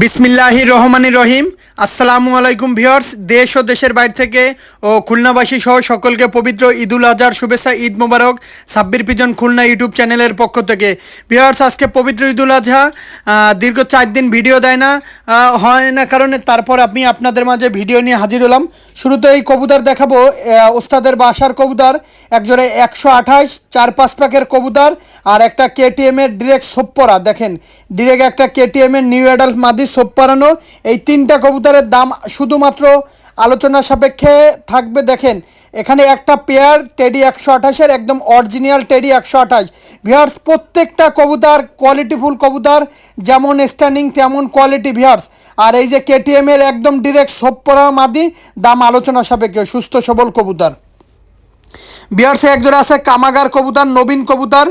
বিসমিল্লাহির রহমানির রহিম। আসসালামু আলাইকুম ভিউয়ার্স, দেশ ও দেশের বাইরে থেকে ও খুলনাবাসী সহ সকলকে পবিত্র ঈদুল আজহার শুভেচ্ছা। ঈদ মোবারক। সাব্বির পিজন খুলনা ইউটিউব চ্যানেলের পক্ষ থেকে ভিউয়ার্স, আজকে পবিত্র ঈদুল আজহা। দীর্ঘ 4 দিন ভিডিও দেয় না হয় না কারণে তারপর আমি আপনাদের মাঝে ভিডিও নিয়ে হাজির হলাম। শুরুতে এই কবুতর দেখাবো, ওস্তাদের বাসার কবুতর, একজোড়ে 128 4-5 প্যাকের কবুতর আর একটা KTM এর ডিরেক্ট সোপ্পরা। দেখেন ডিরেক্ট একটা KTM এর নিউ অ্যাডাল্ট মাদি সোপ পরানো। এই 3টা কবুতরের দাম শুধুমাত্র আলোচনা সাপেক্ষে থাকবে। দেখেন এখানে একটা পেয়ার টেডি 128-এর একদম অরিজিনাল টেডি 128। ভিউয়ার্স, প্রত্যেকটা কবুতর কোয়ালিটিফুল কবুতর, যেমন স্ট্যান্ডিং তেমন কোয়ালিটি ভিউয়ার্স। আর এই যে KTM এর একদম ডিরেক্ট সোপ পরা মাদি, দাম আলোচনা সাপেক্ষে, সুস্থ সবল কবুতর। বিহারসে একজোড়া আছে কামাগার কবুতর, নবীন কবুতর,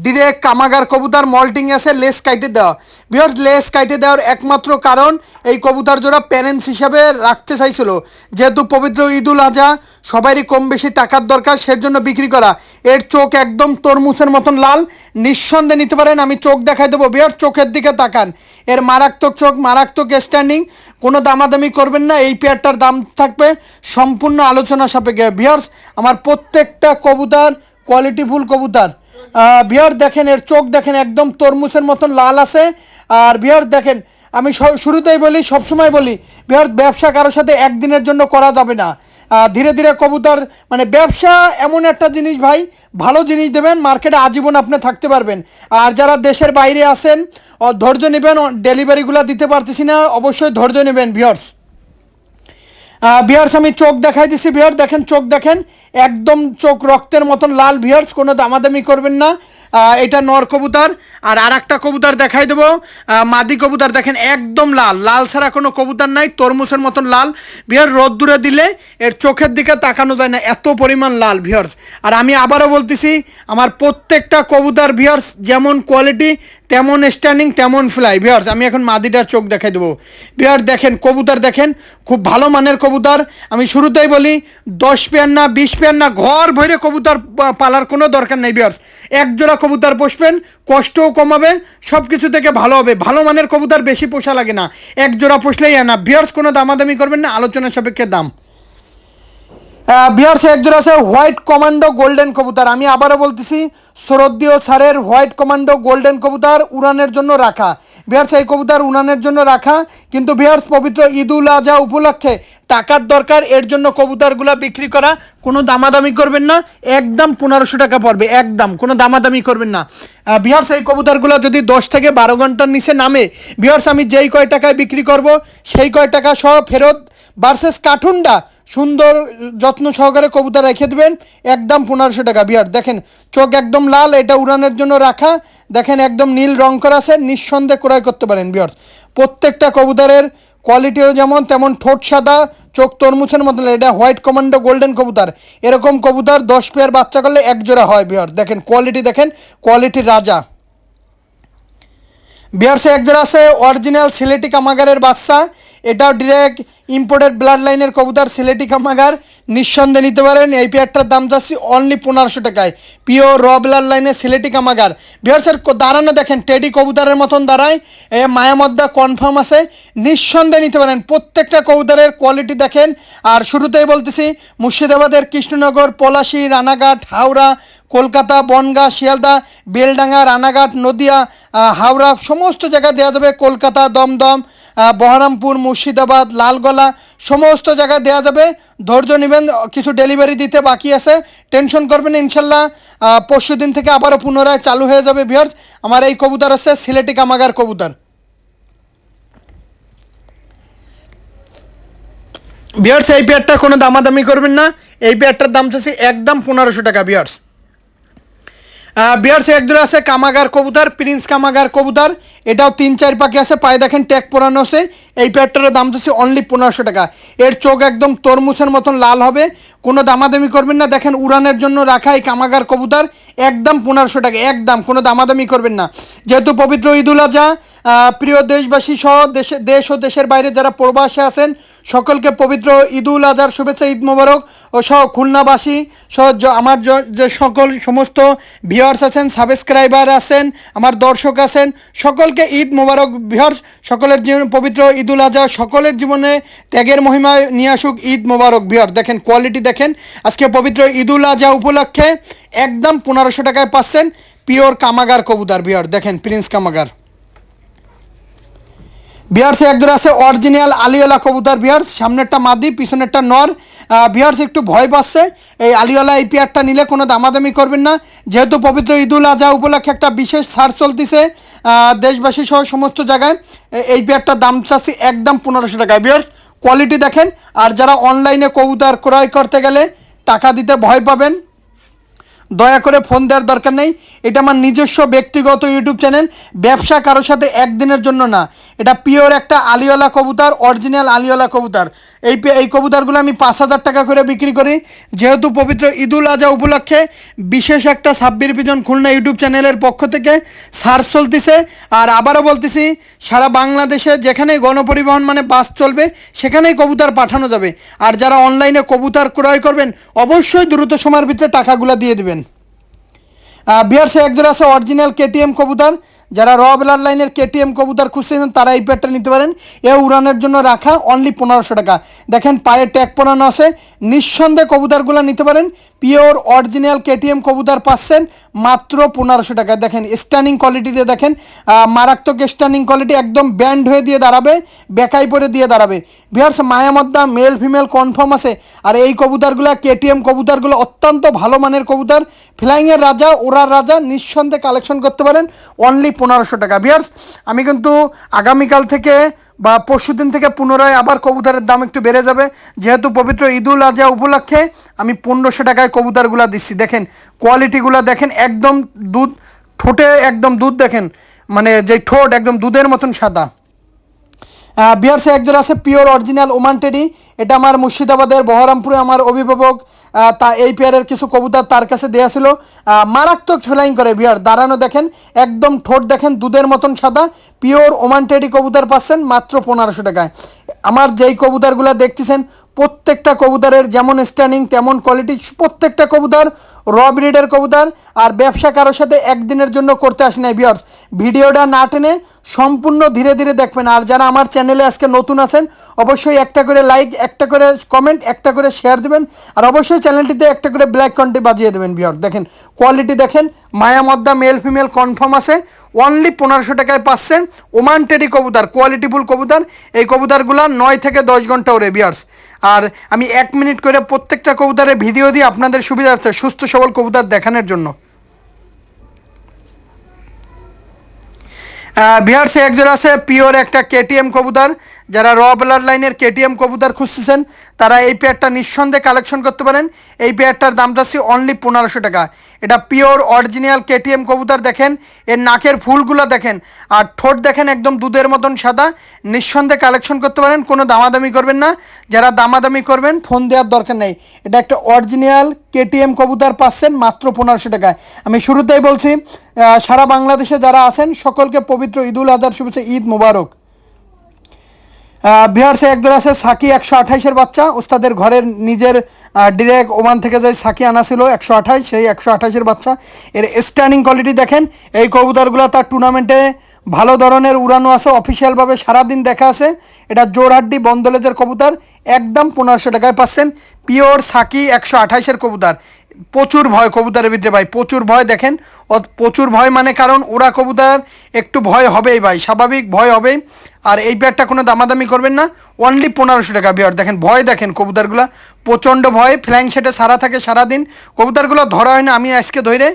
ডিরেক্ট কামাগার কবুতর, মল্টিং আছে, লেস কাইটে দেওয়া। বিহার লেস কাইটে দেওয়ার একমাত্র কারণ এই কবুতর জোড়া প্যারেন্টস হিসাবে রাখতে চাইছিল, যেহেতু পবিত্র ঈদুল আজহা সবারই কম বেশি টাকার দরকার, সেজন্য বিক্রি করা। এর চোখ একদম তরমুজের মতন লাল, নিঃসন্দেহে নিতে পারেন। আমি চোখ দেখাই দেবো বিহার, চোখের দিকে তাকান, এর মারাত্মক চোখ, মারাত্মক স্ট্যান্ডিং, কোনো দামাদামি করবেন না। এই পেয়ারটার দাম থাকবে সম্পূর্ণ আলোচনা সাপেক্ষে। ভিউয়ার্স, আমার প্রত্যেকটা কবুতর কোয়ালিটিফুল কবুতর। ভিউয়ার দেখেন, এর চোখ দেখেন একদম তরমুজের মতন লাল আছে। আর ভিউয়ার দেখেন, আমি শুরুতেই বলি, সবসময় বলি, ভিউয়ার ব্যবসা কারোর সাথে একদিনের জন্য করা যাবে না। ধীরে ধীরে কবুতর, মানে ব্যবসা এমন একটা জিনিস ভাই, ভালো জিনিস দেবেন, মার্কেটে আজীবন আপনি থাকতে পারবেন। আর যারা দেশের বাইরে আছেন, ধৈর্য নেবেন, ডেলিভারিগুলো দিতে পারতেছি না, অবশ্যই ধৈর্য নেবেন ভিউয়ার্স। ভিউয়ার্স, আমি চোখ দেখাই দিছি। ভিউয়ার দেখেন, চোখ দেখেন একদম চোখ রক্তের মতন লাল। ভিউয়ার্স, কোনো দামাদামি করবেন না। এটা নর কবুতর। আর একটা কবুতর দেখাই দেবো, মাদি কবুতর। দেখেন একদম লাল, লাল ছাড়া কোনো কবুতর নাই, তরমুজের মতন লাল। ভিউয়ার রোদ দূরে দিলে এর চোখের দিকে তাকানো যায় না, এত পরিমাণ লাল ভিউয়ার্স। আর আমি আবারও বলতেছি, আমার প্রত্যেকটা কবুতর ভিউয়ার্স যেমন কোয়ালিটি তেমন স্ট্যান্ডিং তেমন ফ্লাই। ভিউয়ার্স, আমি এখন মাদিটার চোখ দেখাই দেবো। ভিউয়ার দেখেন কবুতর দেখেন, খুব ভালো মানের কবুতর। আমি শুরুতেই বলি, 10 পেয়ার না 20 পেয়ার না, ঘর ভরে কবুতর পালার কোনো দরকার নেই ভিউয়ার্স। এক জোড়া কবুতর পোষবেন, কষ্টও কমাবে, সব কিছু থেকে ভালো হবে। ভালো মানের কবুতর বেশি পোষা লাগে না, এক জোড়া পোষলেই না। ভিউয়ার্স, কোনো দামাদামি করবেন না, আলোচনা সাপেক্ষে দাম। ভিউয়ার্স, একজোড়া আছে হোয়াইট কমান্ডো গোল্ডেন কবুতর। আমি আবারও বলতেছি, শরদীয় স্যারের হোয়াইট কমান্ডো গোল্ডেন কবুতর উড়ানের জন্য রাখা। ভিউয়ার্স, এই কবুতর উড়ানের জন্য রাখা, কিন্তু ভিউয়ার্স পবিত্র ঈদুল আজহা উপলক্ষে টাকার দরকার, এর জন্য কবুতরগুলো বিক্রি করা। কোনো দামাদামি করবেন না, একদম 1500 টাকা পড়বে, একদম কোনো দামাদামি করবেন না। ভিউয়ার্স, এই কবুতরগুলো যদি 10 থেকে 12 ঘন্টার নিচে নামে, ভিউয়ার্স আমি যেই কয় টাকায় বিক্রি করব সেই কয় টাকা সহ ফেরত, ভার্সেস কার্টুনটা সুন্দর যত্ন সহকারে কবুতর রেখে দেবেন, একদম 1500 টাকা। ভিউয়ার দেখেন চোখ একদম লাল, এটা উড়ানের জন্য রাখা। দেখেন একদম নীল রং করা আছে, নিঃসন্দেহে ক্রয় করতে পারেন ভিউয়ার। প্রত্যেকটা কবুতরের কোয়ালিটিও যেমন তেমন, ঠোঁট সাদা, চোখ তরমুজের মতো। এটা হোয়াইট কমান্ডো গোল্ডেন কবুতর। এরকম কবুতর 10 পেয়ার বাচ্চা করলে এক জোড়া হয় ভিউয়ার। দেখেন কোয়ালিটি, দেখেন কোয়ালিটির রাজা। বিহারসে এক জোড়া আছে অরিজিনাল সিলেটি কামাগারের বাচ্চা। এটাও ডিরেক্ট ইম্পোর্টেড ব্লাড লাইনের কবুতর, সিলেটি কামাগার, নিঃসন্দেহে নিতে পারেন। এই পেয়ারটার দাম যাচ্ছি অনলি 1500 টাকায়, পিওর র ব্লাড লাইনের সিলেটি কামাগার। বিহারসের দাঁড়ানো দেখেন টেডি কবুতরের মতন দাঁড়ায়, মায়ামদ্দা কনফার্ম আছে, নিঃসন্দেহে নিতে পারেন। প্রত্যেকটা কবুতরের কোয়ালিটি দেখেন। আর শুরুতেই বলতেছি, মুর্শিদাবাদের কৃষ্ণনগর, পলাশী, রানাঘাট, হাওড়া, কলকাতা, বনগাঁ, শিয়ালদা, বেলডাঙ্গা, রানাঘাট, নদিয়া, হাওড়া, সমস্ত জায়গায় দেওয়া যাবে। কলকাতা, দমদম, বহরমপুর, মুর্শিদাবাদ, লালগোলা, সমস্ত জায়গায় দেওয়া যাবে। ধৈর্য নেবেন, কিছু ডেলিভারি দিতে বাকি আছে, টেনশন করবেন। ইনশাল্লাহ পরশু দিন থেকে আবারও পুনরায় চালু হয়ে যাবে ভিউয়ার্স। আমার এই কবুতর আছে সিলেটি কামাগার কবুতর। ভিউয়ার্স, এই পেয়ারটা কোনো দামাদামি করবেন না, এই পেয়ারটার দাম চাচ্ছি একদম 1500 টাকা ভিউয়ার্স। বিহারসে এক জোড়া আছে কামাগার কবুতর, প্রিন্স কামাগার কবুতর। এটাও 3-4 পাখি আছে, পায়ে দেখেন ট্যাগ পরানো আছে। এই পেয়ারটার দাম চাচ্ছি অনলি 1500 টাকা। এর চোখ একদম তরমুজের মতন লাল হবে, কোনো দামাদামি করবেন না। দেখেন উড়ানের জন্য রাখা এই কামাগার কবুতর, একদম 1500 টাকা, একদম কোনো দামাদামি করবেন না। যেহেতু পবিত্র ঈদুল আজহা, প্রিয় দেশবাসী সহ দেশ ও দেশের বাইরে যারা প্রবাসে আছেন সকলকে পবিত্র ঈদুল আজহার শুভেচ্ছা, ঈদ মোবারক ও সহ খুলনাবাসী সহ আমার যে সকল সমস্ত ভিউয়ার্স আছেন, সাবস্ক্রাইবার আছেন, আমার দর্শক আছেন, সকলকে ঈদ মোবারক। ভিউয়ার্স সকলের জীবনে পবিত্র ঈদুল আজহা সকলের জীবনে ত্যাগের মহিমায় নিয়ে আসুক, ঈদ মোবারক। ভিউয়ার্স দেখেন কোয়ালিটি দেখেন, আজকে পবিত্র ঈদুল আজহা উপলক্ষে একদম 1500 টাকায় পাচ্ছেন পিওর কামাগার কবুতর। ভিউয়ার্স দেখেন প্রিন্স কামাগার। বিহার্স একজোড়া আছে অরিজিনাল আলিওয়ালা কবুতর। বিহার্স সামনেরটা মাদি, পিছনেরটা নর। বিহার্স একটু ভয় পাচ্ছে, এই আলিওয়ালা এই পেয়ারটা নিলে কোনো দামাদামি করবেন না, যেহেতু পবিত্র ঈদুল আজহা উপলক্ষে একটা বিশেষ ছাড় চলতেছে দেশবাসী সহ সমস্ত জায়গায়। এই পেয়ারটার দাম চাচ্ছি একদম 1500 টাকায়। বিহার্স কোয়ালিটি দেখেন। আর যারা অনলাইনে কবুতর ক্রয় করতে গেলে টাকা দিতে ভয় পাবেন, দয়া করে ফোন দেওয়ার দরকার নেই। এটা আমার নিজস্ব ব্যক্তিগত ইউটিউব চ্যানেল, ব্যবসা কারোর সাথে একদিনের জন্য না। এটা পিওর একটা আলিওয়ালা কবুতর, অরিজিনাল আলিওয়ালা কবুতর। এই কবুতরগুলো আমি 5000 টাকা করে বিক্রি করি, যেহেতু পবিত্র ঈদুল আজহা উপলক্ষে বিশেষ একটা সাব্বির পিজন খুলনা ইউটিউব চ্যানেলের পক্ষ থেকে ছাড় চলতেছে। আর আবারও বলতেছি, সারা বাংলাদেশে যেখানেই গণপরিবহন মানে বাস চলবে সেখানেই কবুতর পাঠানো যাবে। আর যারা অনলাইনে কবুতর ক্রয় করবেন অবশ্যই দ্রুত সময়ের ভিতরে টাকাগুলো দিয়ে দেবেন। বিহার্সে একজোড়া আছে অরিজিনাল কেটিএম কবুতর। যারা র ব্লাড লাইনের কেটিএম কবুতর খুঁজছেন তারা এই পেয়ারটা নিতে পারেন। এ উড়ানের জন্য রাখা অনলি 1500 টাকা। দেখেন পায়ে ট্যাগ পরানো আছে, নিঃসন্দেহে কবুতরগুলো নিতে পারেন। পিওর অরিজিনাল কেটিএম কবুতর পাচ্ছেন মাত্র 1500 টাকা। দেখেন স্ট্যান্ডিং কোয়ালিটিতে দেখেন, মারাত্মক স্ট্যান্ডিং কোয়ালিটি, একদম ব্যান্ড হয়ে দিয়ে দাঁড়াবে, বেকাই পরে দিয়ে দাঁড়াবে। বিহার্স মায়ামদ্দা মেল ফিমেল কনফার্ম আছে। আর এই কবুতরগুলো কেটিএম কবুতরগুলো অত্যন্ত ভালো মানের কবুতর, ফ্লাইংয়ের রাজা, ওরার রাজা, নিঃসন্দেহে কালেকশন করতে পারেন অনলি 1500 টাকা। ভিউয়ার্স আমি কিন্তু আগামীকাল থেকে বা পরশুদিন থেকে পুনরায় আবার কবুতরের দাম একটু বেড়ে যাবে, যেহেতু পবিত্র ঈদুল আজহা উপলক্ষে আমি 1500 টাকায় কবুতরগুলো দিচ্ছি। দেখেন কোয়ালিটিগুলো দেখেন, একদম দুধ ঠোঁটে একদম দুধ দেখেন, মানে যে ঠোঁট একদম দুধের মতন সাদা। বিহার্সে একজোড়া আছে পিওর অরিজিনাল ওমান টেডি। এটা আমার মুর্শিদাবাদের বহরমপুরে আমার অভিভাবক তা এই পেয়ারের কিছু কবুতর তার কাছে দেওয়া ছিল, মারাত্মক ফ্লাইং করে। বিহার দাঁড়ানো দেখেন, একদম ঠোঁট দেখেন দুধের মতন সাদা, পিওর ওমান টেডি কবুতর পাচ্ছেন মাত্র 1500 টাকায়। আমার যেই কবুতরগুলো দেখতেছেন প্রত্যেকটা কবুতরের যেমন স্ট্যান্ডিং তেমন কোয়ালিটি, প্রত্যেকটা কবুতর র ব্রিডের কবুতর। আর ব্যবসা কারোর সাথে একদিনের জন্য করতে আসি নাই। ভিউয়ার্স ভিডিওটা না টেনে সম্পূর্ণ ধীরে ধীরে দেখবেন। আর যারা আমার চ্যানেলে আজকে নতুন আছেন অবশ্যই একটা করে লাইক, একটা করে কমেন্ট, একটা করে শেয়ার দেবেন। আর অবশ্যই চ্যানেলটিতে একটা করে ব্ল্যাক কন্টে বাজিয়ে দেবেন। ভিউয়ার্স দেখেন কোয়ালিটি দেখেন, মায়ামদ্দা মেল ফিমেল কনফার্ম আছে, অনলি 1500 টাকায় পাচ্ছেন ওমান টেডি কবুতর, কোয়ালিটিফুল কবুতর। এই কবুতরগুলো 9 থেকে 10 ঘন্টা ওরে। ভিউয়ার্স আর আমি 1 মিনিট করে প্রত্যেকটা কবুতরের ভিডিও দিই আপনাদের সুবিধার্থে, সুস্থ সবল কবুতর দেখানোর জন্য। বিহার্সে একজোড়া আছে পিওর একটা কেটিএম কবুতর। যারা র ব্লাড লাইনের কেটিএম কবুতর খুঁজতেছেন তারা এই পেয়ারটা নিঃসন্দেহে কালেকশন করতে পারেন। এই পেয়ারটার দাম যাচ্ছে অনলি 1500 টাকা। এটা পিওর অরিজিনাল কেটিএম কবুতর। দেখেন এর নাকের ফুলগুলো দেখেন, আর ঠোঁট দেখেন একদম দুধের মতন সাদা, নিঃসন্দেহে কালেকশন করতে পারেন, কোনো দামাদামি করবেন না। যারা দামাদামি করবেন ফোন দেওয়ার দরকার নেই। এটা একটা অরিজিনাল কেটিএম কবুতর পাচ্ছেন মাত্র 1500 টাকায়। আমি শুরুতেই বলছি, সারা বাংলাদেশে যারা আছেন সকলকে পবিত্র ঈদুল আজহার শুভেচ্ছা, ঈদ মোবারক। বিহার্সে একজন আছে সাকি 128-এর বাচ্চা, ওস্তাদের ঘরের নিজের ডিরেক্ট ওমান থেকে যে সাকি আনা ছিল 128, সেই 128-এর বাচ্চা। এর স্ট্যান্ডিং কোয়ালিটি দেখেন। এই কবুতরগুলো তার টুর্নামেন্টে ভালো ধরনের উড়ানো আছে, অফিসিয়ালভাবে সারাদিন দেখা আছে। এটা জোরহাড্ডি বন্দলেজের কবুতর, একদম 1500 টাকায় পাচ্ছেন পিওর সাকি 128-এর কবুতর। প্রচুর ভয় কবুতরের ভিতরে ভাই, প্রচুর ভয়। দেখেন প্রচুর ভয় মানে কারণ ওরা কবুতর একটু ভয় হবেই ভাই, স্বাভাবিক ভয় হবেই। আর এই পেয়ারটা কোনো দামাদামি করবেন না, অনলি 1500 টাকা। বিয়ার দেখেন ভয়, দেখেন কবুতরগুলো প্রচণ্ড ভয়, ফ্ল্যাং সেটে সারা থাকে সারাদিন। কবুতরগুলো ধরা হয় না, আমি আজকে ধরে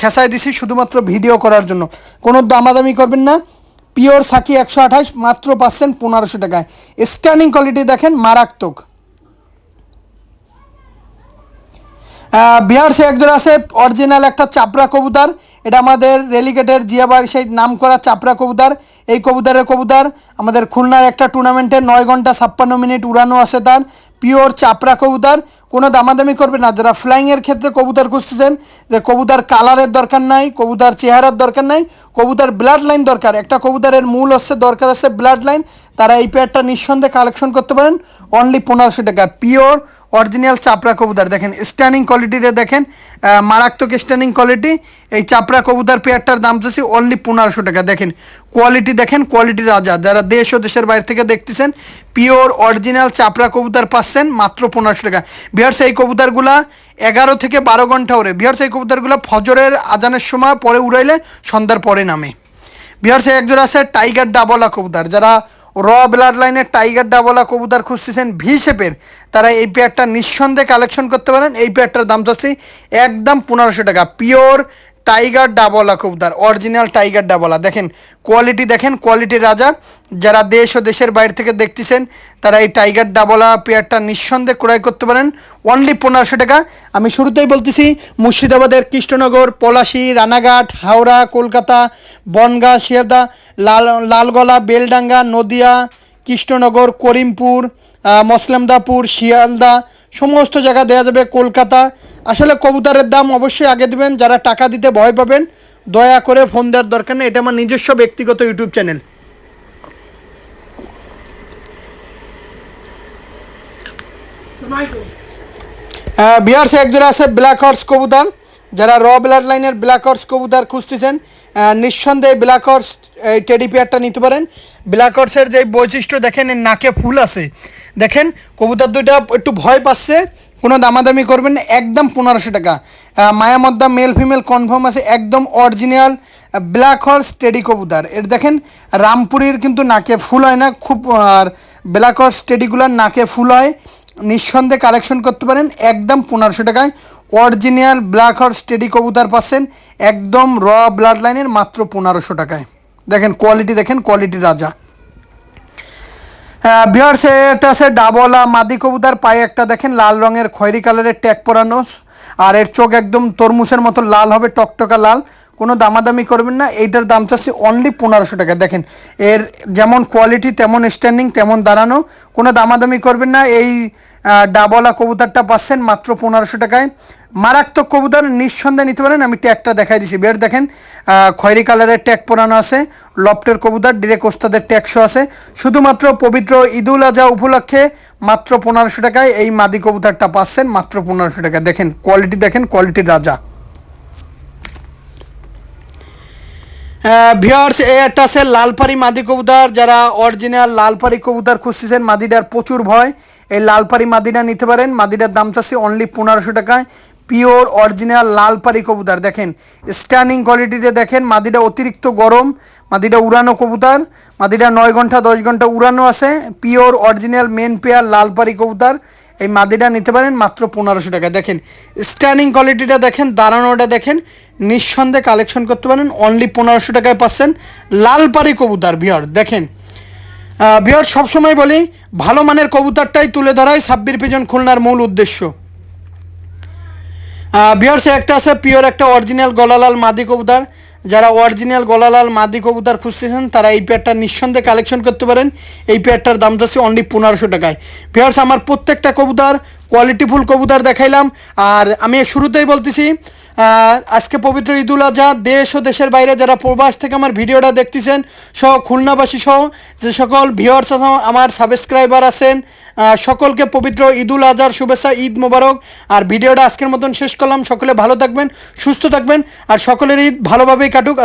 খেসায় দিছি শুধুমাত্র ভিডিও করার জন্য। কোনো দামাদামি করবেন না। পিওর সাকি 128 মাত্র পাচ্ছেন 1500 টাকায়। স্ট্যান্ডিং কোয়ালিটি দেখেন মারাত্মক। বিহার্সে একজন আছে অরিজিনাল একটা চাপড়া কবুতর। এটা আমাদের রেলিগেটের জিয়াবাগ সেই নাম করা চাপড়া কবুতর। এই কবুতর আমাদের খুলনার একটা টুর্নামেন্টে 9 ঘন্টা 56 মিনিট উড়ানো আছে তার। পিওর চাপড়া কবুতর, কোনো দামাদামি করবে না। যারা ফ্লাইংয়ের ক্ষেত্রে কবুতর খুঁজতেছেন, যে কবুতর কালারের দরকার নাই, কবুতর চেহারার দরকার নাই, কবুতর ব্লাড লাইন দরকার, একটা কবুতরের মূল হচ্ছে দরকার আছে ব্লাড লাইন, তারা এই পেয়ারটা নিঃসন্দেহে কালেকশন করতে পারেন অনলি 1500 টাকা। পিওর অরিজিনাল চাপড়া কবুতর, দেখেন স্ট্যান্ডিং কোয়ালিটিতে দেখেন, মারাত্মক স্ট্যান্ডিং কোয়ালিটি। এই চাপড়া কবুতর পেয়ারটার দাম চাচ্ছি অনলি 1500 টাকা। দেখেন কোয়ালিটি, দেখেন কোয়ালিটি রাজা। যারা দেশ ও দেশের বাইরে থেকে দেখতেছেন, পিওর অরিজিনাল চাপড়া কবুতর পাচ্ছেন মাত্র 1500 টাকা। বিহার্স এই কবুতরগুলা 11 থেকে 12 ঘন্টা ওড়ে। বিহার্স এই কবুতরগুলো ফজরের আজানের সময় পরে উড়াইলে সন্ধ্যার পরে নামে। বিহার্সে একজোড়া আছে টাইগার ডাবলা কবুতর। যারা র ব্লাড লাইনের টাইগার ডাবলা কবুতর খুঁজতেছেন ভি শেপের, তারা এই পেয়ারটা নিঃসন্দেহে কালেকশন করতে পারেন। এই পেয়ারটার দাম চাচ্ছি একদম 1500 টাকা। পিওর টাইগার ডাবলা কবুতর, অরিজিনাল টাইগার ডাবলা। দেখেন কোয়ালিটি, দেখেন কোয়ালিটি রাজা। যারা দেশ ও দেশের বাইরে থেকে দেখতেছেন, তারা এই টাইগার ডাবলা পেয়ারটা নিঃসন্দেহে ক্রয় করতে পারেন অনলি 1500 টাকা। আমি শুরুতেই বলতেছি, মুর্শিদাবাদের কৃষ্ণনগর, পলাশী, রানাঘাট, হাওড়া, কলকাতা, বনগাঁ, শিয়ালদা, লালগোলা, বেলডাঙ্গা, নদিয়া, কৃষ্ণনগর, করিমপুর, মসলামদাপুর, শিয়ালদা, সমস্ত জায়গা দেওয়া যাবে। কলকাতা। আসলে কবুতরের দাম অবশ্যই আগে দিবেন। যারা টাকা দিতে ভয় পাবেন, দয়া করে ফোন দেওয়ার দরকার নেই। এটা আমার নিজস্ব ব্যক্তিগত ইউটিউব চ্যানেল। বিহার সে একজোড়া আছে ব্ল্যাক হর্স কবুতর। যারা র ব্লাড লাইনের ব্ল্যাক হর্স কবুতর খুঁজতেছেন, নিঃসন্দেহে ব্ল্যাক হর্স এই টেডি পেয়ারটা নিতে পারেন। ব্ল্যাক হর্সের যে বৈশিষ্ট্য দেখেন, এর নাকে ফুল আছে। দেখেন কবুতর দুইটা একটু ভয় পাচ্ছে, কোনো দামাদামি করবেন না, একদম 1500 টাকা। মায়া মদ্দা মেল ফিমেল কনফার্ম আছে, একদম অরিজিনাল ব্ল্যাক হর্স টেডি কবুতর। এর দেখেন রামপুরির কিন্তু নাকে ফুল হয় না খুব, আর ব্ল্যাক হর্স টেডিগুলার নাকে ফুল হয়। নিঃসন্দেহে কালেকশন করতে পারেন একদম 1500 টাকায়। অরিজিনাল ব্ল্যাক হর্স টেডি কবুতর পাচ্ছেন একদম র ব্লাড লাইনের মাত্র 1500 টাকায়। দেখেন কোয়ালিটি, দেখেন কোয়ালিটি রাজা। বিহার সে একটা আছে ডাবলা মাদি কবুতর। পায়ে একটা দেখেন লাল রঙের খয়েরি কালারের ট্যাগ পরানো, আর এর চোখ একদম তরমুজের মতো লাল হবে, টকটকা লাল। কোনো দামাদামি করবেন না। এইটার দাম চাচ্ছি অনলি 1500 টাকা। দেখেন এর যেমন কোয়ালিটি, তেমন স্ট্যান্ডিং, তেমন দাঁড়ানো, কোনো দামাদামি করবেন না। এই ডাবলা কবুতরটা পাচ্ছেন মাত্র 1500 টাকায়। মারাত্মক কবুতর, নিঃসন্দেহে নিতে পারেন। আমি ট্যাগটা দেখাই দিছি। বের দেখেন খয়েরি কালারের ট্যাগ পরানো আছে, লফটের কবুতর, ডিরেক্ট ওস্তাদের ট্যাগশো আছে। শুধুমাত্র পবিত্র ঈদুল আজহা উপলক্ষে মাত্র 1500 টাকায় এই মাদি কবুতরটা পাচ্ছেন মাত্র 1500 টাকা। দেখেন কোয়ালিটি, দেখেন কোয়ালিটির রাজা। ভিওর্স এ একটা আছে লালপাড়ি মাদি কবুতর। যারা অরিজিনাল লালপাড়ি কবুতর খুঁজতেছেন, মাদিটার প্রচুর ভয়, এই লালপাড়ি মাদিটা নিতে পারেন। মাদিটার দাম চাচ্ছি অনলি 1500 টাকায়। পিওর অরিজিনাল লালপাড়ি কবুতর। দেখেন স্ট্যান্ডিং কোয়ালিটিতে দেখেন, মাদিটা অতিরিক্ত গরম, মাদিটা উড়ানো কবুতর, মাদিটা 9 ঘন্টা 10 ঘন্টা উড়ানো আছে। পিওর অরিজিনাল মেন পেয়ার লালপাড়ি কবুতর, এই মাদিটা নিতে পারেন মাত্র 1500 টাকা। দেখেন স্ট্যান্ডিং কোয়ালিটিটা দেখেন, দাঁড়ানোটা দেখেন, নিঃসন্দেহে কালেকশন করতে পারেন অনলি 1500 টাকায় পাচ্ছেন লালপাড়ি কবুতর। ভিওর দেখেন, ভিওর সবসময় বলি ভালো মানের কবুতরটাই তুলে ধরাই সাব্বির পিজন খুলনার মূল উদ্দেশ্য। ভিওর্স একটা আছে পিওর একটা অরিজিনাল গলালাল মাদি কবুতর। যারা অরিজিনাল গলালাল মাদি কবুতর খুঁজতেছেন, তারা এই পেয়ারটা নিঃসন্দেহে কালেকশন করতে পারেন। এই পেয়ারটার দাম যাচ্ছে অনলি 1500 টাকায়। ভিওর্স আমার প্রত্যেকটা কবুতর কোয়ালিটিফুল কবুতর দেখাইলাম। আর আমি শুরুতেই বলতেছি, আজকে পবিত্র ঈদুল আজহা, দেশ ও দেশের বাইরে যারা প্রবাস থেকে আমার ভিডিওটা দেখতেছেন, সহ খুলনাবাসী সহ যে সকল ভিওর্স আমার সাবস্ক্রাইবার আছেন, সকলকে পবিত্র ঈদুল আজহার শুভেচ্ছা, ঈদ মোবারক। আর ভিডিওটা আজকের মতন শেষ করলাম। সকলে ভালো থাকবেন, সুস্থ থাকবেন, আর সকলের ঈদ ভালোভাবেই কাটুক।